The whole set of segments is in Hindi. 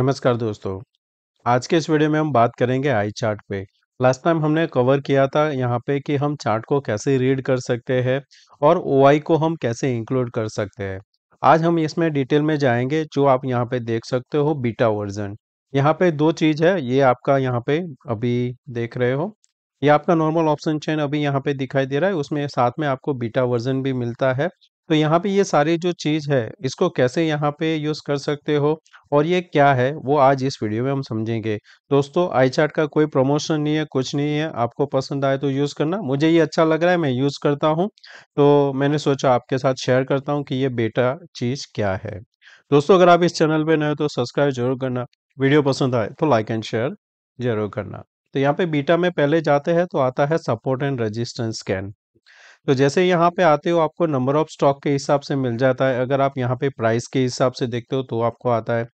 नमस्कार दोस्तों। आज के इस वीडियो में हम बात करेंगे आई चार्ट पे। लास्ट टाइम हमने कवर किया था यहाँ पे कि हम चार्ट को कैसे रीड कर सकते हैं और ओआई को हम कैसे इंक्लूड कर सकते हैं। आज हम इसमें डिटेल में जाएंगे। जो आप यहाँ पे देख सकते हो बीटा वर्जन, यहाँ पे दो चीज है। ये आपका यहाँ पे अभी देख रहे हो, ये आपका नॉर्मल ऑप्शन चेन अभी यहाँ पे दिखाई दे रहा है, उसमें साथ में आपको बीटा वर्जन भी मिलता है। तो यहाँ पे ये सारी जो चीज है इसको कैसे यहाँ पे यूज कर सकते हो और ये क्या है वो आज इस वीडियो में हम समझेंगे। दोस्तों आई चार्ट का कोई प्रमोशन नहीं है, कुछ नहीं है। आपको पसंद आए तो यूज करना, मुझे ये अच्छा लग रहा है, मैं यूज करता हूँ, तो मैंने सोचा आपके साथ शेयर करता हूँ कि ये बेटा चीज क्या है। दोस्तों अगर आप इस चैनल पे नए हो तो सब्सक्राइब जरूर करना, वीडियो पसंद आए तो लाइक एंड शेयर जरूर करना। तो यहाँ पे बीटा में पहले जाते हैं तो आता है सपोर्ट एंड रेजिस्टेंस स्कैन। तो जैसे यहाँ पे आते हो आपको नंबर ऑफ स्टॉक के हिसाब से मिल जाता है। अगर आप यहाँ पे प्राइस के हिसाब से देखते हो तो आपको आता है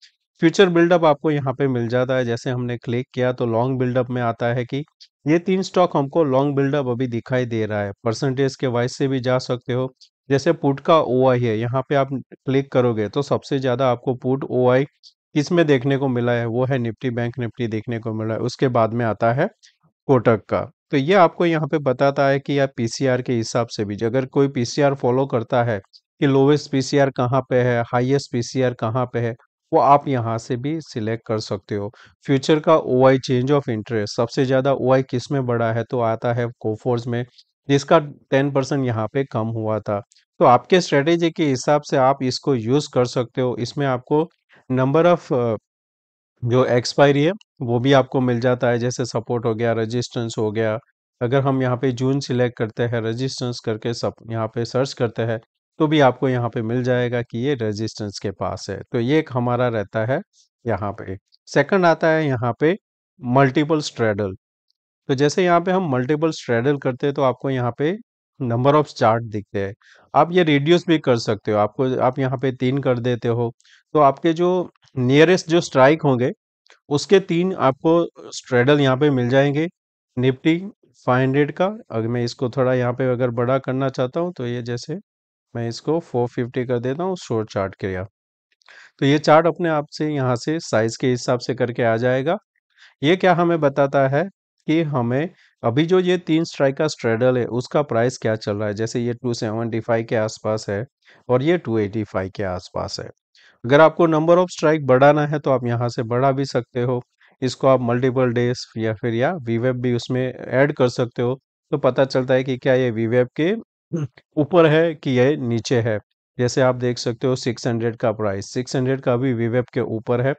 फ्यूचर बिल्डअप, आपको यहाँ पे मिल जाता है। जैसे हमने क्लिक किया तो लॉन्ग बिल्डअप में आता है कि ये तीन स्टॉक हमको लॉन्ग बिल्डअप अभी दिखाई दे रहा है। परसेंटेज के वाइज से भी जा सकते हो। जैसे पुट का ओआई है, यहाँ पे आप क्लिक करोगे तो सबसे ज्यादा आपको पुट ओआई किसमें देखने को मिला है, वो है निफ्टी बैंक निफ्टी देखने को मिला है। उसके बाद में आता है कोटक का। तो ये आपको यहाँ पे बताता है कि आप पीसीआर के हिसाब से भी, अगर कोई पीसीआर फॉलो करता है कि लोवेस्ट पीसीआर कहाँ पे है, हाईएस्ट पीसीआर कहाँ पे है, वो आप यहाँ से भी सिलेक्ट कर सकते हो। फ्यूचर का ओआई चेंज ऑफ इंटरेस्ट, सबसे ज्यादा ओआई किस में बढ़ा है, तो आता है कोफोर्स में, जिसका 10% यहाँ पे कम हुआ था। तो आपके स्ट्रेटेजी के हिसाब से आप इसको यूज कर सकते हो। इसमें आपको नंबर ऑफ जो एक्सपायरी है वो भी आपको मिल जाता है। जैसे सपोर्ट हो गया, रेजिस्टेंस हो गया। अगर हम यहाँ पे जून सिलेक्ट करते हैं, रेजिस्टेंस करके सब यहाँ पे सर्च करते हैं, तो भी आपको यहाँ पे मिल जाएगा कि ये रेजिस्टेंस के पास है। तो ये एक हमारा रहता है यहाँ पे। सेकंड आता है यहाँ पे मल्टीपल स्ट्रेडल। तो जैसे यहाँ पे हम मल्टीपल स्ट्रेडल करते हैं तो आपको यहाँ पे नंबर ऑफ चार्ट दिखते हैं। आप ये रिड्यूस भी कर सकते हो, आपको आप यहाँ पे 3 कर देते हो तो आपके जो नियरेस्ट जो स्ट्राइक होंगे उसके 3 आपको स्ट्रेडल यहाँ पे मिल जाएंगे। निफ्टी 500 का, अगर मैं इसको थोड़ा यहाँ पे अगर बड़ा करना चाहता हूँ तो ये जैसे मैं इसको 450 कर देता हूँ शॉर्ट चार्ट के लिए। तो ये चार्ट अपने आप से यहाँ से साइज के हिसाब से करके आ जाएगा। ये क्या हमें बताता है कि हमें अभी जो ये 3 स्ट्राइक का स्ट्रेडल है उसका प्राइस क्या चल रहा है। जैसे ये 275 के आसपास है और ये 285 के आसपास है। अगर आपको नंबर ऑफ स्ट्राइक बढ़ाना है तो आप यहाँ से बढ़ा भी सकते हो। इसको आप मल्टीपल डेज या फिर या वीवेब भी उसमें ऐड कर सकते हो। तो पता चलता है कि क्या ये वीवेब के ऊपर है कि ये नीचे है। जैसे आप देख सकते हो 600 का प्राइस, 600 का भी वीवेब के ऊपर है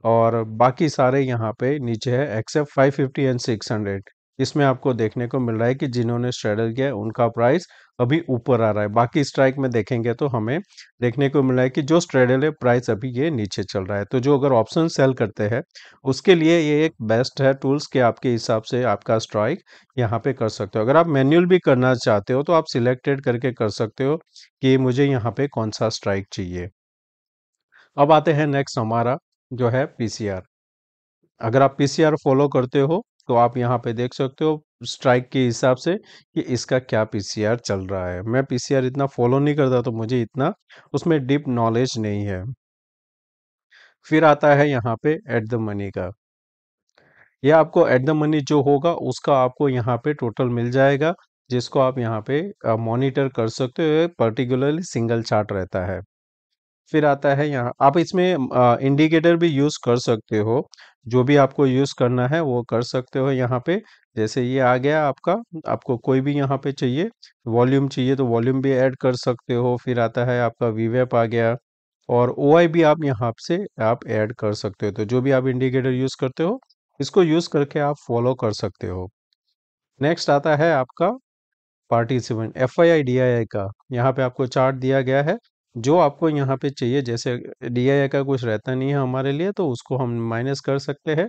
और बाकी सारे यहाँ पे नीचे है एक्सेप्ट 550 एंड 600। इसमें आपको देखने को मिल रहा है कि जिन्होंने स्ट्रेडल किया है उनका प्राइस अभी ऊपर आ रहा है। बाकी स्ट्राइक में देखेंगे तो हमें देखने को मिल रहा है कि जो स्ट्रेडल है प्राइस अभी ये नीचे चल रहा है। तो जो अगर ऑप्शन सेल करते हैं उसके लिए ये एक बेस्ट है टूल्स के आपके हिसाब से आपका स्ट्राइक यहाँ पे कर सकते हो। अगर आप मैन्युअल भी करना चाहते हो तो आप सिलेक्टेड करके कर सकते हो कि मुझे यहाँ पे कौन सा स्ट्राइक चाहिए। अब आते हैं नेक्स्ट हमारा जो है पीसीआर। अगर आप पीसीआर फॉलो करते हो तो आप यहाँ पे देख सकते हो स्ट्राइक के हिसाब से कि इसका क्या पीसीआर चल रहा है। मैं पीसीआर इतना फॉलो नहीं करता तो मुझे इतना उसमें डीप नॉलेज नहीं है। फिर आता है यहाँ पे एट द मनी का। ये आपको एट द मनी जो होगा उसका आपको यहाँ पे टोटल मिल जाएगा, जिसको आप यहाँ पे मॉनिटर कर सकते हो। पर्टिकुलरली सिंगल चार्ट रहता है। फिर आता है यहाँ आप इसमें इंडिकेटर भी यूज कर सकते हो। जो भी आपको यूज करना है वो कर सकते हो यहाँ पे। जैसे ये आ गया आपका, आपको कोई भी यहाँ पे चाहिए, वॉल्यूम चाहिए तो वॉल्यूम भी ऐड कर सकते हो। फिर आता है आपका वीवेप आ गया और ओआई भी आप यहाँ से आप ऐड कर सकते हो। तो जो भी आप इंडिकेटर यूज करते हो इसको यूज करके आप फॉलो कर सकते हो। नेक्स्ट आता है आपका पार्टिसिपेंट एफआईआई डीआईआई का। यहाँ पे आपको चार्ट दिया गया है जो आपको यहाँ पे चाहिए। जैसे डीआईआई का कुछ रहता नहीं है हमारे लिए तो उसको हम माइनस कर सकते हैं।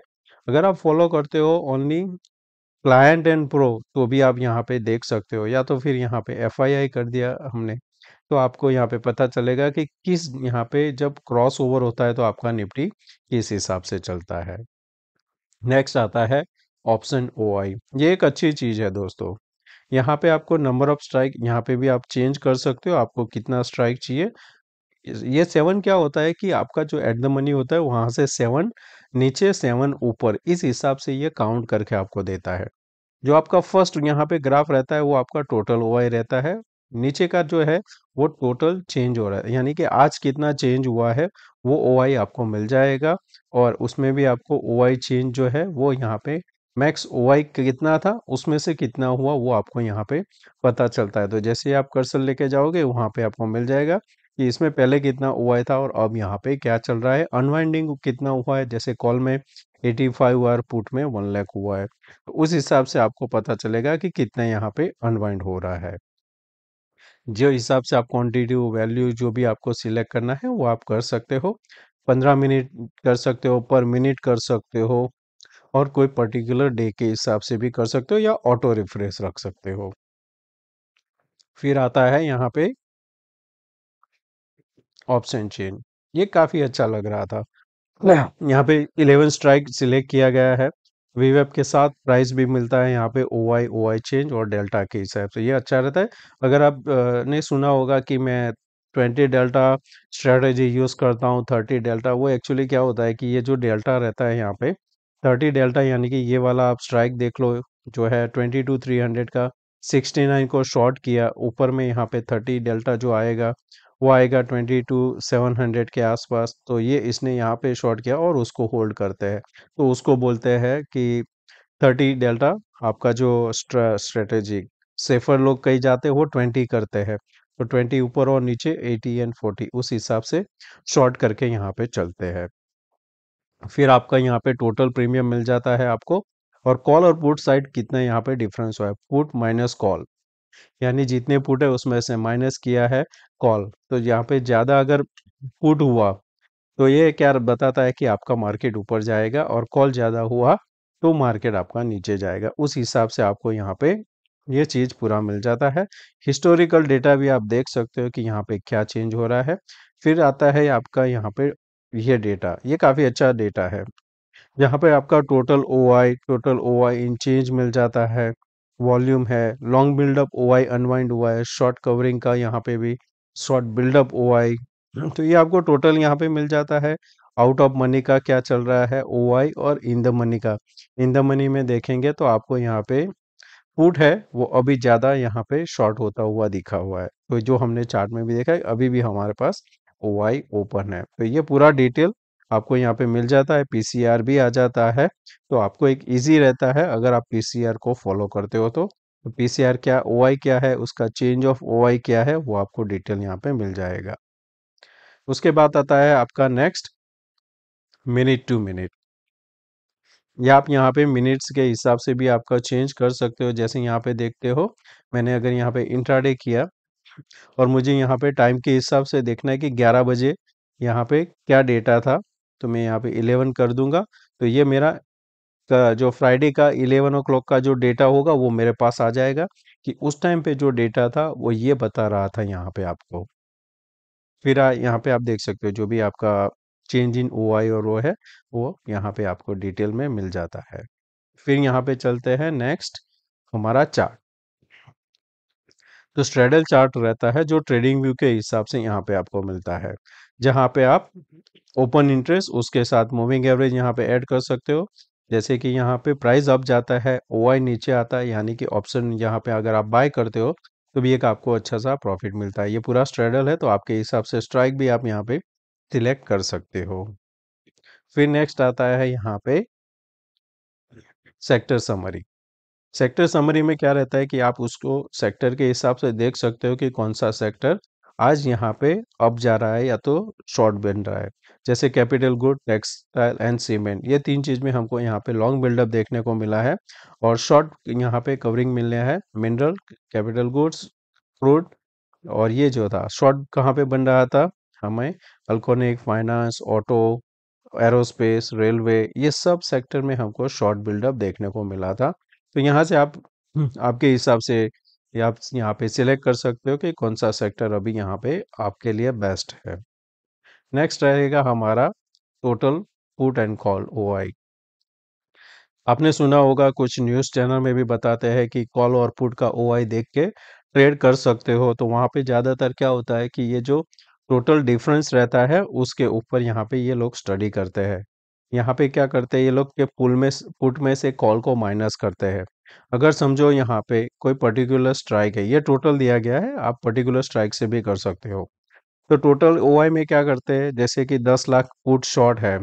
अगर आप फॉलो करते हो ओनली क्लाइंट एंड प्रो तो भी आप यहाँ पे देख सकते हो, या तो फिर यहाँ पे एफआईआई कर दिया हमने तो आपको यहाँ पे पता चलेगा कि किस यहाँ पे जब क्रॉस ओवर होता है तो आपका निफ्टी किस हिसाब से चलता है। नेक्स्ट आता है ऑप्शन ओआई। ये एक अच्छी चीज है दोस्तों। यहाँ पे आपको नंबर ऑफ स्ट्राइक यहाँ पे भी आप चेंज कर सकते हो, आपको कितना स्ट्राइक चाहिए। ये 7 क्या होता है कि आपका जो एट द मनी होता है वहां से 7 नीचे 7 ऊपर, इस हिसाब से ये काउंट करके आपको देता है। जो आपका फर्स्ट यहाँ पे ग्राफ रहता है वो आपका टोटल ओआई रहता है। नीचे का जो है वो टोटल चेंज हो रहा है, यानी कि आज कितना चेंज हुआ है वो ओआई आपको मिल जाएगा। और उसमें भी आपको ओआई चेंज जो है वो यहाँ पे मैक्स ओआई कितना था उसमें से कितना हुआ वो आपको यहाँ पे पता चलता है। तो जैसे आप कर्सर लेके जाओगे वहाँ पे आपको मिल जाएगा कि इसमें पहले कितना ओआई था और अब यहाँ पे क्या चल रहा है, अनवाइंडिंग कितना हुआ है। जैसे कॉल में 85 और पुट में 1 लाख हुआ है, तो उस हिसाब से आपको पता चलेगा कि कितना यहाँ पे अनवाइंड हो रहा है। जो हिसाब से आप क्वांटिटी वैल्यू जो भी आपको सिलेक्ट करना है वो आप कर सकते हो। 15 मिनट कर सकते हो, पर मिनट कर सकते हो, और कोई पर्टिकुलर डे के हिसाब से भी कर सकते हो या ऑटो रिफ्रेश रख सकते हो। फिर आता है यहाँ पे ऑप्शन चेन, ये काफी अच्छा लग रहा था। यहाँ पे 11 स्ट्राइक सिलेक्ट किया गया है। वीवेब के साथ प्राइस भी मिलता है यहाँ पे ओआई चेंज और डेल्टा के हिसाब से, ये अच्छा रहता है। अगर आप ने सुना होगा कि मैं 20 डेल्टा स्ट्रेटेजी यूज करता हूँ, 30 डेल्टा, वो एक्चुअली क्या होता है कि ये जो डेल्टा रहता है यहाँ पे 30 डेल्टा, यानी कि ये वाला आप स्ट्राइक देख लो जो है 22 300 का, 69 को शॉर्ट किया, ऊपर में यहाँ पे 30 डेल्टा जो आएगा वो आएगा 22 700 के आसपास। तो ये इसने यहाँ पे शॉर्ट किया और उसको होल्ड करते हैं, तो उसको बोलते हैं कि 30 डेल्टा आपका जो स्ट्रेटेजी। सेफर लोग कहीं जाते हो 20 करते हैं, तो 20 ऊपर और नीचे 80 एंड 40 उस हिसाब से शॉर्ट करके यहाँ पे चलते हैं। फिर आपका यहाँ पे टोटल प्रीमियम मिल जाता है आपको, और कॉल और पुट साइड कितना यहाँ पे डिफरेंस हुआ है, पुट माइनस कॉल, यानी जितने पुट है उसमें से माइनस किया है कॉल। तो यहाँ पे ज्यादा अगर पुट हुआ तो ये क्या बताता है कि आपका मार्केट ऊपर जाएगा, और कॉल ज्यादा हुआ तो मार्केट आपका नीचे जाएगा। उस हिसाब से आपको यहाँ पे ये चीज पूरा मिल जाता है। हिस्टोरिकल डेटा भी आप देख सकते हो कि यहाँ पे क्या चेंज हो रहा है। फिर आता है आपका यहाँ पे ये डेटा, ये काफी अच्छा डेटा है। यहाँ पे आपका टोटल ओआई इन चेंज मिल जाता है, वॉल्यूम है, लॉन्ग बिल्डअप ओआई अनवाइंड हुआ है, शॉर्ट कवरिंग का यहाँ पे भी शॉर्ट बिल्डअप ओआई, तो ये आपको टोटल यहाँ पे मिल जाता है। आउट ऑफ मनी का क्या चल रहा है ओआई, और इन द मनी का, इन द मनी में देखेंगे तो आपको यहाँ पे पुट है वो अभी ज्यादा यहाँ पे शॉर्ट होता हुआ दिखा हुआ है। तो जो हमने चार्ट में भी देखा है अभी भी हमारे पास ओआई ओपन है, तो ये पूरा डिटेल आपको यहाँ पे मिल जाता है। पीसीआर भी आ जाता है, तो आपको एक इजी रहता है अगर आप पीसीआर को फॉलो करते हो तो। पीसीआर क्या, ओआई क्या है, उसका चेंज ऑफ ओआई क्या है, वो आपको डिटेल यहाँ पे मिल जाएगा। उसके बाद आता है आपका नेक्स्ट मिनट टू मिनट, या आप यहाँ पे मिनट्स के हिसाब से भी आपका चेंज कर सकते हो। जैसे यहाँ पे देखते हो, मैंने अगर यहाँ पे इंट्राडे किया और मुझे यहाँ पे टाइम के हिसाब से देखना है कि 11 बजे यहाँ पे क्या डेटा था, तो मैं यहाँ पे 11 कर दूंगा। तो ये मेरा जो फ्राइडे का 11 o'clock का जो डेटा होगा वो मेरे पास आ जाएगा, कि उस टाइम पे जो डेटा था वो ये बता रहा था यहाँ पे आपको। फिर यहाँ पे आप देख सकते हो जो भी आपका चेंज इन ओआई और वो है वो यहाँ पे आपको डिटेल में मिल जाता है। फिर यहाँ पे चलते हैं नेक्स्ट, हमारा चार्ट। तो स्ट्रेडल चार्ट रहता है जो ट्रेडिंग व्यू के हिसाब से यहाँ पे आपको मिलता है, जहाँ पे आप ओपन इंटरेस्ट उसके साथ मूविंग एवरेज यहाँ पे ऐड कर सकते हो। जैसे कि यहाँ पे प्राइस अप जाता है, ओआई नीचे आता है, यानी कि ऑप्शन यहाँ पे अगर आप बाय करते हो तो भी एक आपको अच्छा सा प्रॉफिट मिलता है। ये पूरा स्ट्रेडल है, तो आपके हिसाब से स्ट्राइक भी आप यहाँ पे सिलेक्ट कर सकते हो। फिर नेक्स्ट आता है यहाँ पे सेक्टर समरी। सेक्टर समरी में क्या रहता है कि आप उसको सेक्टर के हिसाब से देख सकते हो कि कौन सा सेक्टर आज यहाँ पे अप जा रहा है या तो शॉर्ट बन रहा है। जैसे capital good, textile and cement, ये तीन चीज में हमको यहाँ पे लॉन्ग बिल्डअप देखने को मिला है, और शॉर्ट यहाँ पे कवरिंग मिलने है मिनरल, कैपिटल गुड्स, फ्रूट। और ये जो था शॉर्ट कहाँ पे बन रहा था, हमें अल्कोनिक, फाइनेंस, ऑटो, एरोस्पेस, रेलवे, ये सब सेक्टर में हमको शॉर्ट बिल्डअप देखने को मिला था। तो यहाँ से आप आपके हिसाब से ये आप यहाँ पे सिलेक्ट कर सकते हो कि कौन सा सेक्टर अभी यहाँ पे आपके लिए बेस्ट है। नेक्स्ट रहेगा हमारा total put and call OI. आपने सुना होगा कुछ न्यूज़ चैनल में भी बताते हैं कि कॉल और पुट का ओआई देख के ट्रेड कर सकते हो। तो वहाँ पे ज़्यादातर क्या होता है कि ये जो टोटल डिफरेंस रहता है उसके ऊपर यहाँ पे ये लोग स्टडी करते हैं। यहाँ पे क्या करते हैं ये लोग के पुट में से कॉल को माइनस करते हैं। अगर समझो यहाँ पे कोई पर्टिकुलर स्ट्राइक है, ये टोटल दिया गया है, आप पर्टिकुलर स्ट्राइक से भी कर सकते हो। तो टोटल ओआई में क्या करते हैं, जैसे कि 10 लाख पुट शॉर्ट है,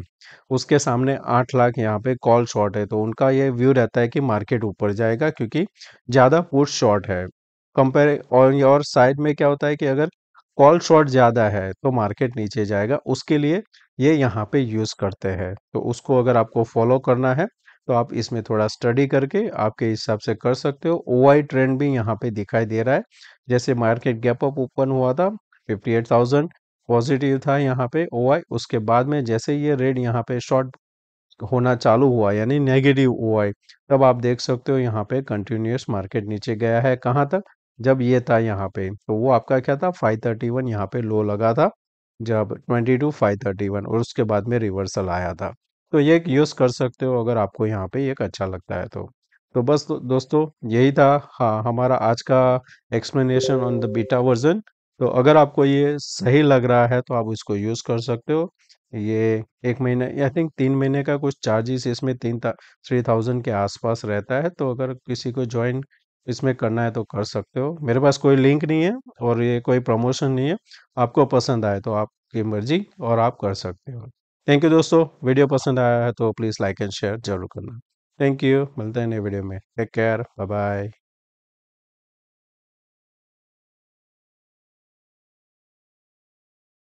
उसके सामने 8 लाख यहाँ पे कॉल शॉर्ट है, तो उनका ये व्यू रहता है कि मार्केट ऊपर जाएगा क्योंकि ज़्यादा पुट शॉर्ट है। कंपेयर और साइड में क्या होता है कि अगर कॉल शॉर्ट ज़्यादा है तो मार्केट नीचे जाएगा, उसके लिए ये यहाँ पे यूज़ करते हैं। तो उसको अगर आपको फॉलो करना है तो आप इसमें थोड़ा स्टडी करके आपके हिसाब से कर सकते हो। ओआई ट्रेंड भी यहाँ पे दिखाई दे रहा है। जैसे मार्केट गैप अप ओपन हुआ था 58,000 पॉजिटिव था यहाँ पे ओआई, उसके बाद में जैसे ये रेड यहाँ पे शॉर्ट होना चालू हुआ यानी नेगेटिव ओआई, तब आप देख सकते हो यहाँ पे कंटिन्यूअस मार्केट नीचे गया है। कहाँ तक? जब ये था यहाँ पे, तो वो आपका क्या था 531 यहाँ पे लो लगा था, जब 22,531, और उसके बाद में रिवर्सल आया था। तो ये एक यूज कर सकते हो अगर आपको यहाँ पे एक अच्छा लगता है तो बस दोस्तों यही था, हाँ, हमारा आज का explanation on the beta version. तो अगर आपको ये सही लग रहा है तो आप इसको यूज कर सकते हो। ये 1 महीने, आई थिंक 3 महीने का कुछ चार्जेस इसमें 3,000 के आसपास रहता है। तो अगर किसी को ज्वाइन इसमें करना है तो कर सकते हो। मेरे पास कोई लिंक नहीं है और ये कोई प्रमोशन नहीं है। आपको पसंद आए तो आपकी मर्जी और आप कर सकते हो। थैंक यू दोस्तों, वीडियो पसंद आया है तो प्लीज़ लाइक एंड शेयर जरूर करना। थैंक यू, मिलते हैं नए वीडियो में। Take care, bye bye.